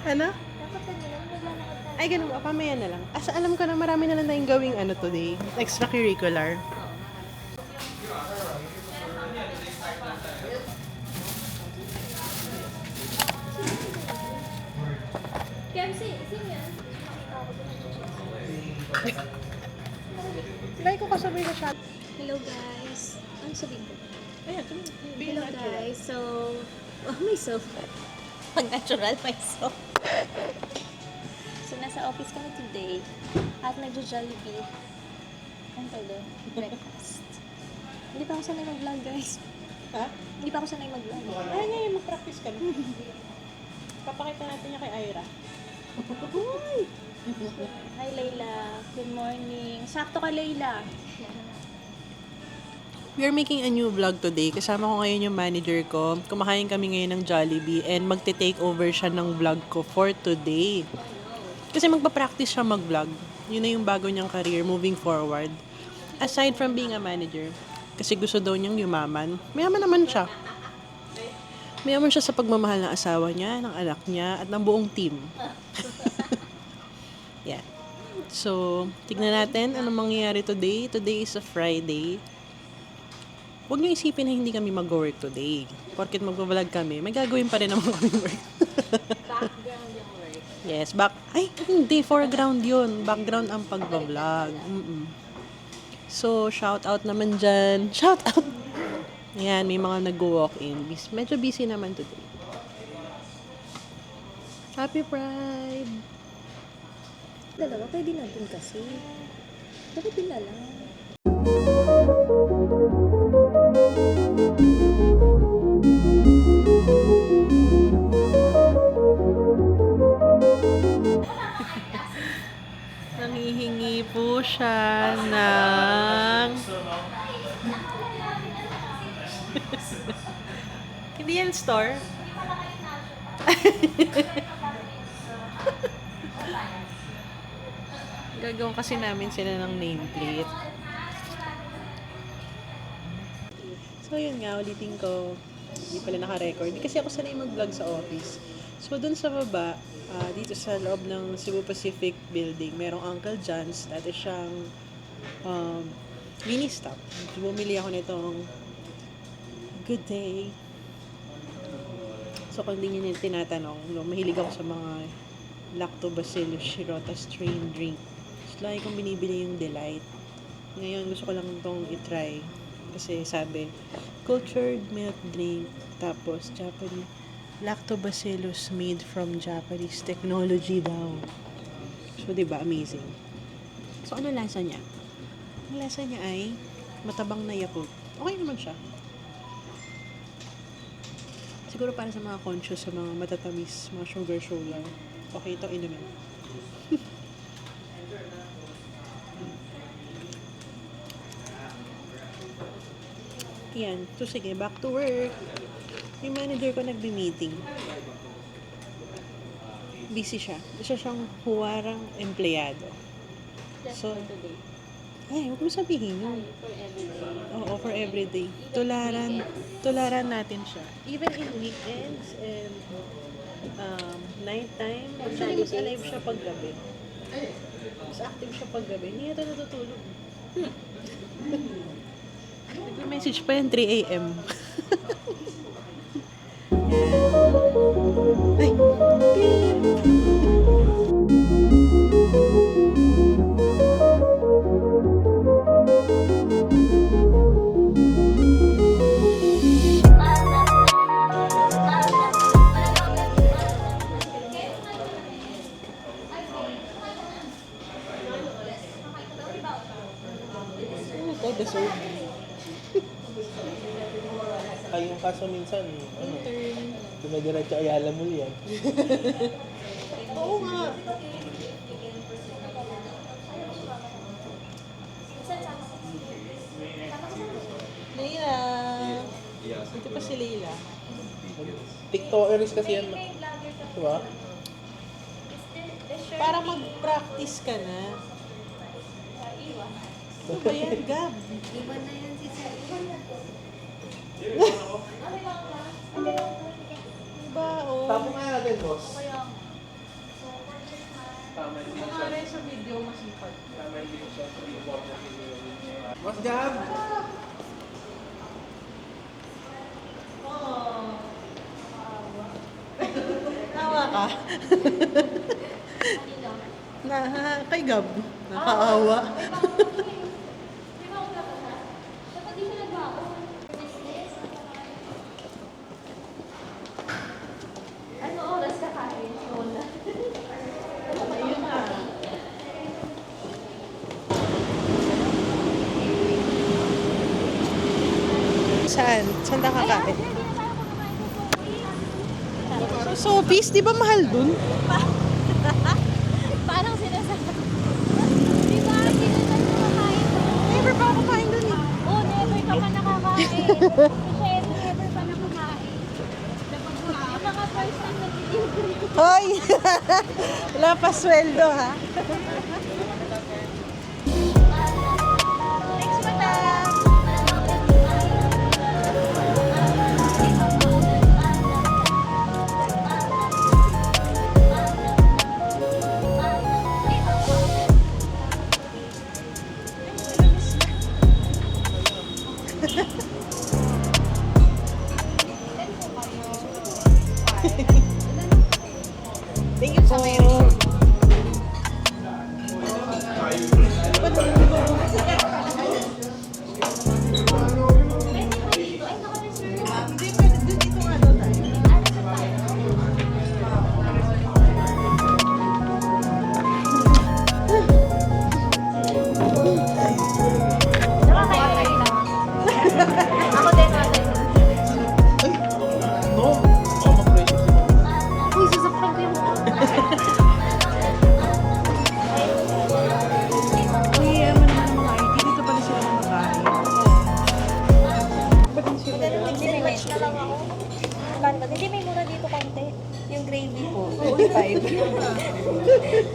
Ano? Dapat ganyan, maglalakad tayo. Ay, ganun ba? Pamaya na lang. Asa alam ko na marami na lang tayong gawing ano today. Extracurricular. Kemsi, sino yan? Makita ko din. Lagi ko kasabay na siya. Hello guys. Ano sabihin ko? Ayan, Hello guys. So, myself. Pag natural myself. So, nasa office kami today. At nagjo-Jollibee. Ano pala? Breakfast. Hindi pa ako sanay mag-vlog guys. Ha? Hindi pa ako sanay mag-vlog. Ay, ngayon, mag-practice ka na. Papakita natin niya kay Ira. Uy! Hi Layla. Good morning. Sakto ka Layla. We are making a new vlog today. Kasama ko ngayon yung manager ko. Kumakain kami ngayon ng Jollibee and magte-take over siya ng vlog ko for today. Kasi magpa-practice siya mag-vlog. Yun na yung bago niyang career moving forward. Aside from being a manager, kasi gusto daw niyang yumaman. Mayaman naman siya. Mayaman siya sa pagmamahal ng asawa niya, ng anak niya, at ng buong team. Yeah. So, tignan natin anong mangyayari today. Today is a Friday. Huwag niyo isipin na hindi kami mag-work today. Porket mag-vlog kami, may gagawin pa rin naman kami work. Background yung work. Yes, ay, hindi, foreground yun. Background ang pag-vlog. So, shout out naman dyan. Shout out! Ayan, may mga nag-walk-in. Medyo busy naman today. Happy Pride! Dalawa, pwede na dun kasi. Dapat din na lang. Nangihingi po siya ng... Hindi yan store. Gagawin kasi namin sila ng nameplate. So yun nga, ulitin ko. Hindi pala naka-record. Hindi kasi ako sanay mag-vlog sa office. So dun sa baba, dito sa loob ng Cebu Pacific Building, merong Uncle John's. Dati siyang mini stop. Bumili ako nitong Good Day. So kung hindi niyo tinatanong, mahilig ako sa mga Lactobacillus shirota strain drink. So lagi kong binibili yung Delight. Ngayon gusto ko lang itong itry. Kasi sabi, cultured milk drink, tapos Japanese, lactobacillus made from Japanese technology daw. So, diba, amazing. So, ano lasa niya? Ang lasa niya ay matabang na Yakult. Okay naman siya. Siguro para sa mga conscious, sa mga matatamis, mga sugar. Okay ito inumin. Yan. So, sige, back to work. Yung manager ko nagbi-meeting. Busy siya. Isa siyang huwarang empleyado. Just So, for today. ay, huwag mo sabihin yun. For everyday. Oo, for everyday. Tularan natin siya. Even in weekends and nighttime. Actually, mas alive siya paggabi. Mas active siya paggabi. Hindi ito natutulog. Nag-message pa yan 3 a.m. Ay! Beep! Ano to? Deserve. Ay, yung kaso minsan, Intern. dumediretso Ayala Mall yan. Oo nga. Leila. Ito pa si Leila. TikTokers kasi yan. Diba? Para mag-practice ka na. Ano ba yan, Gab? Iba na yan si Sir. Diba, oh. Tapo nga natin, boss. Pangalan sa video, masipag. Mas Gab! Tawa ka. Na, kay Gab. Nakaawa. Ano oras ka kain? Wala. Ayun na. Saan? Saan na kakain? So, Sophie's, di ba mahal dun? Parang sinasabi. Di ba? Hindi na tayo nakakain doon. Never pa ako kain dun eh. Oo, never ka pa nakakain. Michelle, never pa nakakain. Yung mga first time nag-delivery. Hoy! Wala pa sweldo ha. Thanks, madam. Thank you po. Hindi, pwede dun dito nga daw tayo. Nakakain lang. Ako din, ate. Ay! No! Mama precious. Uy, sasaktan ko yung Uy, yaman naman ng mga IT. Dito pala sila kumakain. Ba't hindi sila? Nag-match na lang ako. Paano ba? Hindi, may mura dito konti. Yung gravy po. Oo, 5.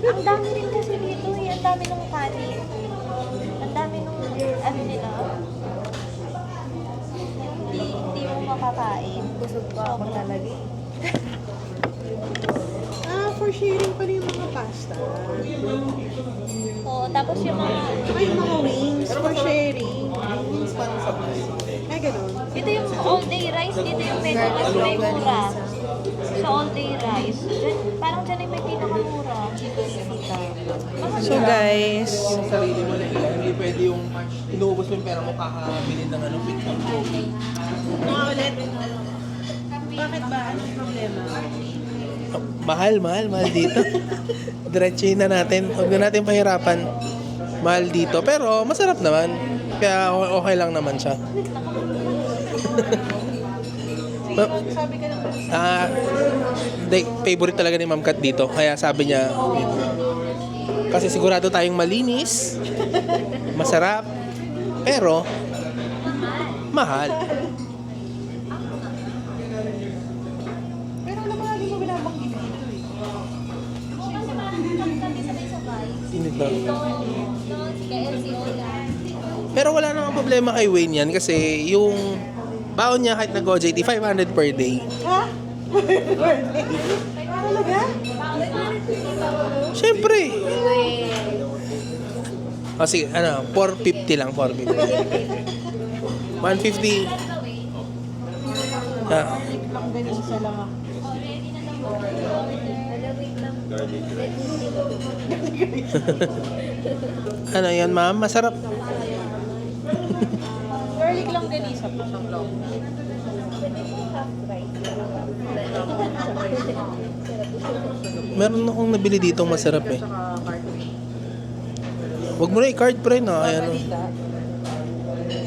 Ang dami rin kasi dito eh. Ang dami nung kanin. Ang dami nung ano nila. Hindi mo makakain. Busog pa ako talaga eh. Ah, for sharing pala yung mga pasta. Oo, tapos yung mga... Ay, mga wings for sharing. Wings parang sa bus. Ay, ganun. Dito yung all-day rice. Dito yung medyo mas may mura. Sa all-day rice. Dyan, parang dyan ay may pinakamura. So guys, Yung sarili mo na ilan, hindi pwede yung inuubos mo yung pera mo kakabili ng ano, picture. mga ulit. Bakit ba? Anong problema? Mahal dito. Diretsuhin na natin. Huwag na natin pahirapan. Mahal dito. Pero masarap naman. Kaya okay lang naman siya. Sabi ka lang. Favorite talaga ni Ma'am Kat dito. Kaya sabi niya, kasi sigurado tayong malinis, masarap, pero mahal. Pero alam mo, hindi mo binabanggit dito eh. Dito. Pero wala namang problema kay Wayne yan kasi yung baon niya kahit nag-OJT, 500 per day. Ha? Talaga? Siyempre. O sige, 450 lang, 450. 150. Ah, Lang ganisa lang ako. ano yan, ma'am? Masarap. Garlic lang ganisa po siyang long. Meron akong nabili dito masarap eh. Wag mo na i-card pre no. Ayan.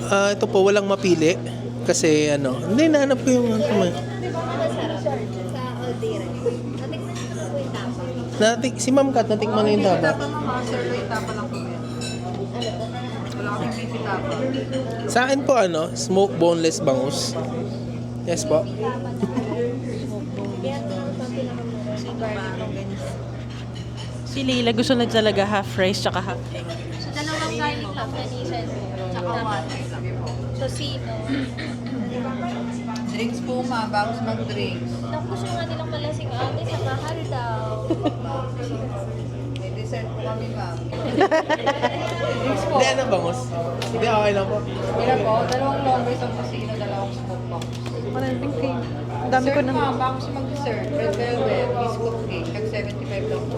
Ito po walang mapili kasi hindi nahanap ko yung si Ma'am Kat natikman na yung taba. Sirloin tapa lang po yan. Wala kaming pipi tapa. Sa akin po smoke boneless bangus. Yes po. Si Leila gusto na talaga half rice tsaka half egg. So, dalawang garlic lang ganisa. Tsaka so, sino? Drinks po ma, bago mag-drinks. Naku, gusto nga nilang malasing ate sa mahal daw. May mami ma'am. Hindi, ano bangus? Hindi, okay lang po. Ilan po? Dalawang longer sa kusina, dalawang scoop box. Ano yung cake? Ang dami ko Sir, na. ma'am, bago siya mag-dessert, red velvet, biscuit cake, tag 75 lang po.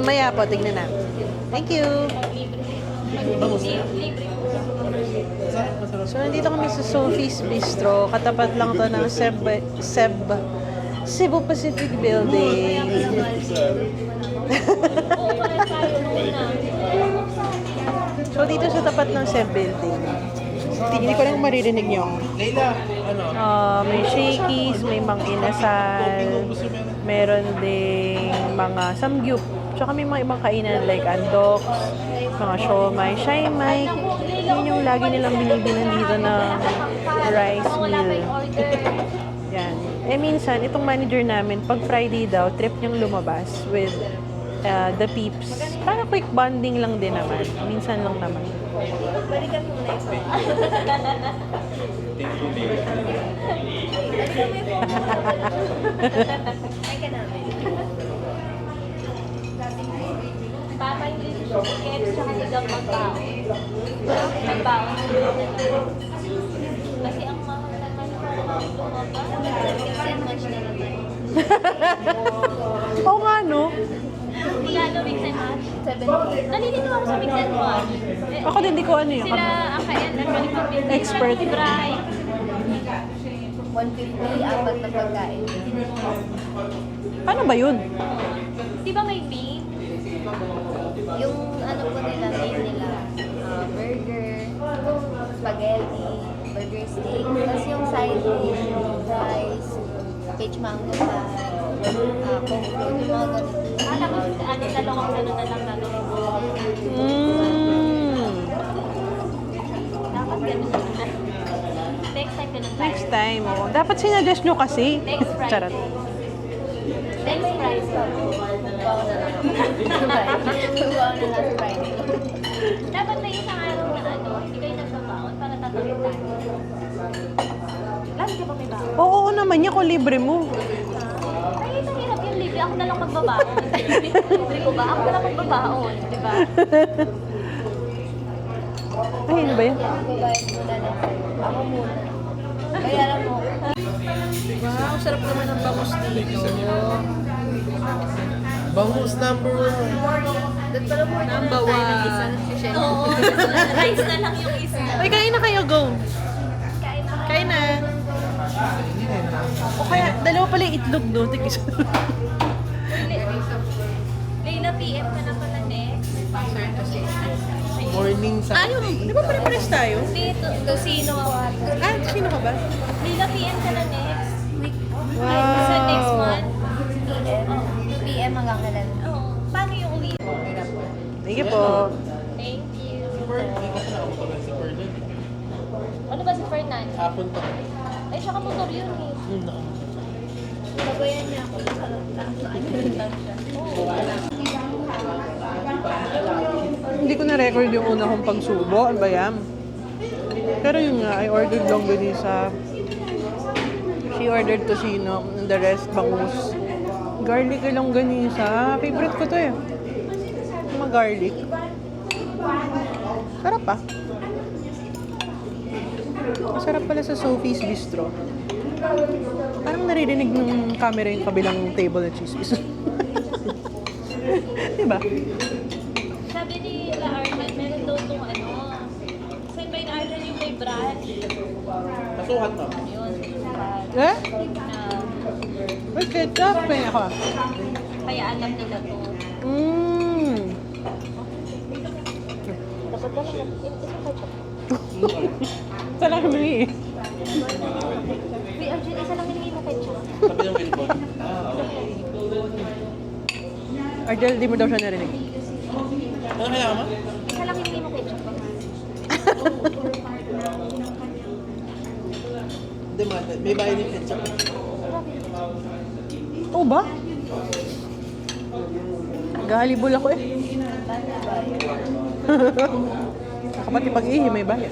Maya po, tignan na. Thank you. Bangus na. Masarap, masarap. So, nandito kami sa Sophie's Bistro. Katapat lang to ng Cebu Pacific Building. So, dito sa tapat ng Seb Building. Hindi ko lang maririnig niyo. Leila, ano? May shakies, may mang inasal, meron ding mga samgyup. Tsaka may mga ibang kainan like andoks, mga siomay, shaimay. Yun yung lagi nilang binibilan dito na rice meal. Yan. Eh minsan, itong manager namin, pag Friday daw, trip niyang lumabas with the peeps. Para quick bonding lang din naman. Minsan lang naman. Balikan mo na ito. Ay ka namin. Tama yung chicken tsaka higang magbaon. Magbaon. Kasi ang mahal naman ng much na naman. Oo nga, no? Lalo mix and match. 70. Nalilito ako sa mix and match. Ako din, di ko ano yun. Sila, ang kaya nagpapagpapit. Expert. Bray. 150, apat na pagkain. Paano ba yun? Di ba may main? Yung ano po nila, main nila, burger, spaghetti, burger steak, tapos yung side dish, rice, peach mango pie, coke float, yung mga ganito. Tapos dalawang ano na lang gagawin mo. Dapat ganun na. Next time ganun tayo. Next time, oh. Dapat sinadjust nyo kasi. Next Friday. Charot. Next Friday. Bawa na lang. Bawa na lang sa Friday. Dapat may isang araw na ano, hindi kayo nagbabaon para tatawid tayo. Lagi ka ba may baon? Oo naman niya kung libre mo. Ay, mahirap yung libre. Ako na lang magbabaon. Libre ko ba? Ako na lang magbabaon. Di ba? Ay, ano ba yun? Babayad muna lang sa'yo. Ako muna. Bayaran mo. Wow, sarap naman ng bangus dito. Bangus number 1. Doon pala mo Number one. Oo. Rice na lang yung isa. Ay, kain na kayo, go. Kain na. O kaya, dalawa pala yung itlog doon. Tigis. Leila, PM ka na pala next. Morning sa... Ayaw, di ba pare-pares tayo? Dito, Lucino Award. Ah, sino ka ba? Leila, PM ka na next week. Wow. Ay, sa next month. PM. 2 PM hanggang kailan. Oo. Paano yung uwi? Thank you po. Thank you. Hindi ko na ako si Ferdinand. Ano ba si Fernand? Hapon pa. Ay, siya ka motor yun eh. Sabayan niya ako sa lang siya. Hindi ko na-record yung una kong pagsubo. Ano ba yan? Pero yun nga, I ordered longganisa. She ordered tocino. And the rest, bangus. Garlic yung longganisa. Favorite ko to eh. Mga garlic. Sarap ah. Masarap pala sa Sophie's Bistro. Parang naririnig ng camera yung kabilang table na chismis. Diba? Sabi ni La Arden, meron daw itong ano. Saan ba yung Arden yung may brand? Kasukat na. Yun, brand. Eh? Na, May ketchup. May ako. kaya alam nila to. Mmm. Dapat ba lang, isang ketchup. Isa lang humingi eh. Wait, Arjun, isa lang hiningi mo ketchup. Sabi ng Wilbon. Okay. Ardel, di mo daw siya narinig. Ano kaya mo? Isa lang hiningi mo ketchup. Hindi man, may bayad yung ketchup. Oo ba? Gahalibol ako eh. Kapati pag-ihi, may bayad.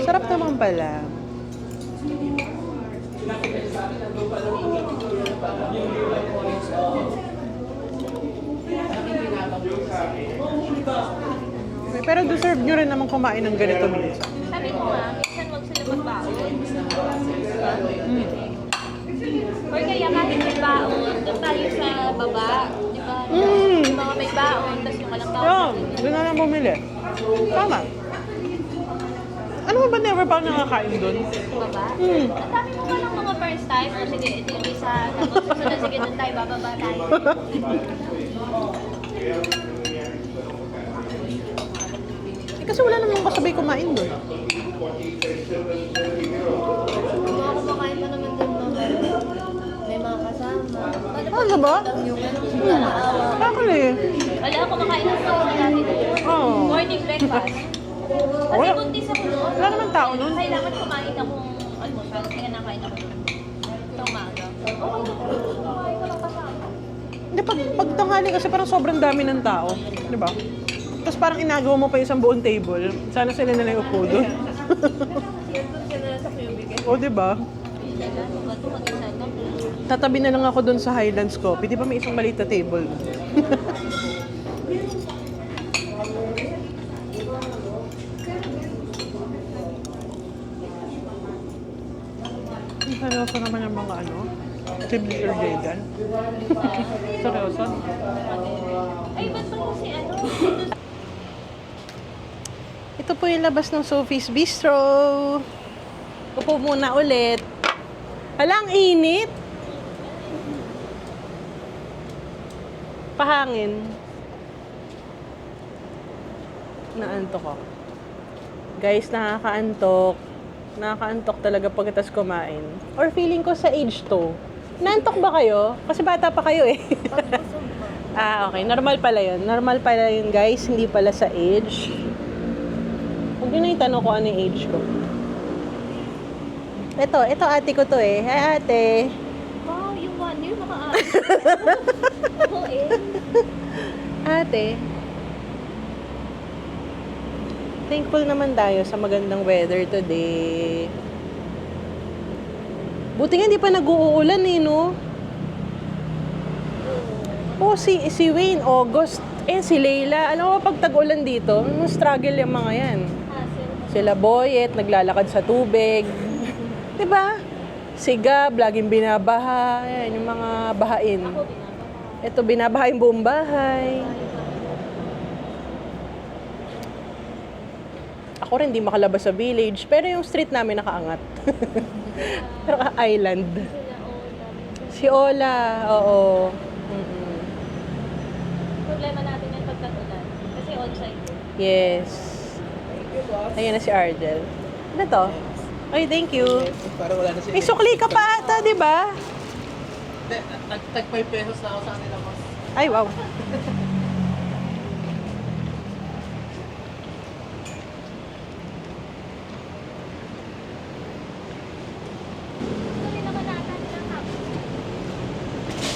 Sarap naman pala. Pero deserve nyo rin naman kumain ng ganito minsan. Sabi ko nga, minsan wag sila magbaon. Or kaya kahit may baon, doon tayo sa baba. Di ba? Yung mga may baon, tapos yung walang baon. Yeah, doon na lang bumili. Tama. Ano ba never pa ako nakakain doon? Sa baba. Ang dami mo ba ng mga first time? O sige, ito yung isa. Tapos susunod, sige, doon tayo, bababa tayo. Kasi wala namang kasabay kumain doon. Yung mga kumakain pa naman din mga may mga kasama. Ano ba? Yung nakaawa. Actually, Wala ako kumakain ng mga natin. oh. Morning breakfast. Kasi Wala. buntis ako noon. Wala naman tao nun. Kailangan kumain akong almusal. Kaya nakain ako sa umaga. Okay lang. Kumain ko lang kasama. Hindi, pag tanghali kasi parang sobrang dami ng tao. Di ba? Tapos parang inagawa mo pa yung isang buong table. Sana sila na lang upo doon. O, di ba? Tatabi na lang ako doon sa Highlands Coffee. Di ba may isang maliit na table? Seryoso naman yung mga ano? Siblings or vegan? Seryoso? Ay, ba't ba kasi ano? Ito po yung labas ng Sophie's Bistro. Upo muna ulit. Hala, ang init. Pahangin. Naantok ako. Guys, nakakaantok. Nakakaantok talaga pagkatas kumain. Or feeling ko sa age to. Naantok ba kayo? Kasi bata pa kayo eh. Okay. Normal pala yun. Normal pala yun, guys. Hindi pala sa age. Huwag nyo na itanong ko ano yung age ko. Ito ate ko to eh. Hi ate. Wow, yung 1 year maka-aaral. Oo eh. Ate. Thankful naman tayo sa magandang weather today. Buti nga hindi pa nag-uulan eh, no? Oh, si Wayne, August, si Leila. Alam mo, pag tag-ulan dito, struggle yung mga yan. Sila Boyet, naglalakad sa tubig. Diba? Si Gab, laging binabaha. Yan, yung mga bahain. Ito, binabaha yung buong bahay. Ako rin, di makalabas sa village. Pero yung street namin nakaangat. Pero island. Si Ola, oo. Problema natin yung pagkatulan. Kasi on-site. Yes. Ayan na si Ardel. Ano to? Ay, thank you. Parang wala na May sukli ka pa ata, di ba? Tag 5 pesos na ako sa kanila, boss. Ay, wow. Tuloy naman natin ng hapon.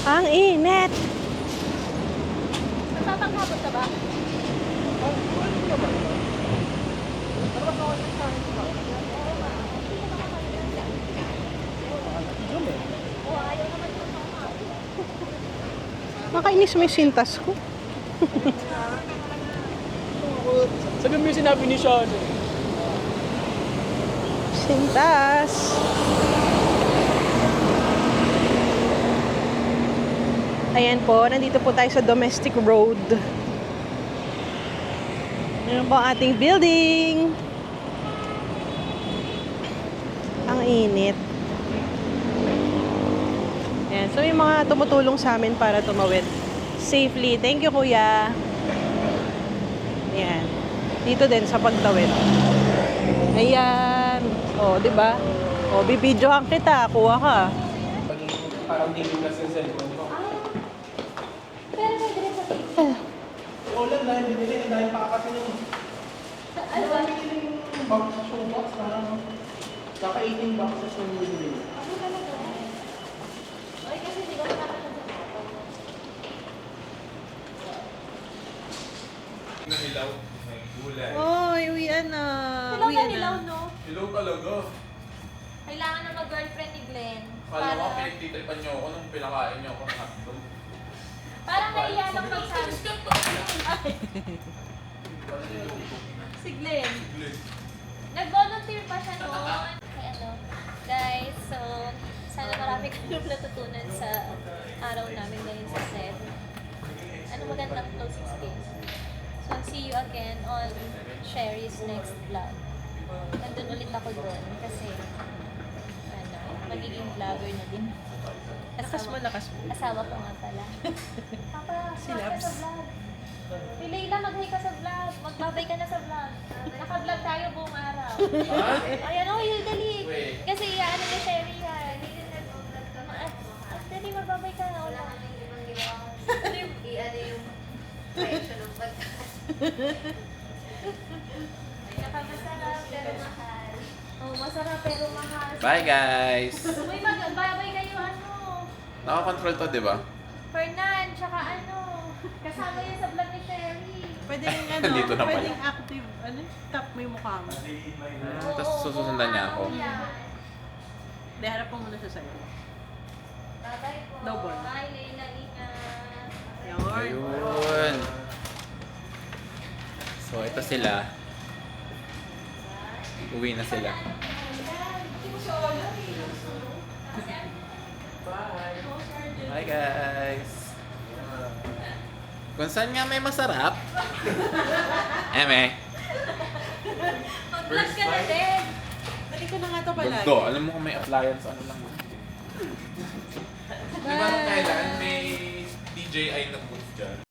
Ang init. Nagpapanghapon ka ba? Makainis mo yung sintas ko. Sabi mo yung sinabi ni Sean. Sintas. Ayan po, nandito po tayo sa Domestic Road. Ayan po ang ating building. Ang init. Ayan, so yung mga tumutulong sa amin para tumawid safely. Thank you, kuya. Ayan. Dito din sa pagtawid. Ayan. O, di ba? O, bibidyohan kita. Kuha ka. Parang hindi na sa cellphone ko. Pero may dress sa face. Ulan na, binili na dahil pakakasin yung Ano ba? box sa shoebox. Saka 18 boxes yung binili. Ano talaga? Ay, kasi di ba nakakasal sa kapal? Hilaw, may gulay. Oy, uwian na. Hilaw na hilaw, no? Hilaw talaga. Kailangan na mag-girlfriend ni Glenn. Kala ko pinagtitripan niyo ako nung pinakain niyo ako ng hotdog. Parang nahiya lang magsabi. Si Glenn. Nag-volunteer pa siya noon. Kaya ano, guys, so sana marami kayong natutunan sa araw namin ngayon sa set. Ano magandang closing space. So, see you again on Sherry's next vlog. Nandun ulit ako doon kasi ano, magiging vlogger na din. Lakas mo. Asawa ko nga pala. Papa, Si hi ka Labs. sa vlog. Hey, Layla, mag-hi ka sa vlog. Magbabay ka na sa vlog. Naka-vlog tayo buong araw. Ayan, oh, yun, dali. Kasi, ano ni Sherry yan. Dali, magbabay ka na. Wala. I-ano yung presyo ng pagkain. Nakamasarap pero mahal. Oh, masarap pero mahal. Bye guys! Uy, magbabay kayo, ano? Nakakontrol to, di ba? Fernan, tsaka ano. Kasama yan sa vlog ni Sherry. Pwedeng Dito na pala. pwedeng active, tap mo yung mukha mo. Tapos susundan niya ako. Hindi, harap mo muna siya sa'yo. Bye-bye po. Double. Bye, Layla. Ingat. Yun. Ayun. So, ito sila. Uwi na sila. Bye guys! Kung saan nga may masarap. Eme. Mag-vlog ka na din. Dali ko na nga ito pala. Gusto. Alam mo kung may appliance, ano lang. Di ba nung kailan may DJI na booth dyan?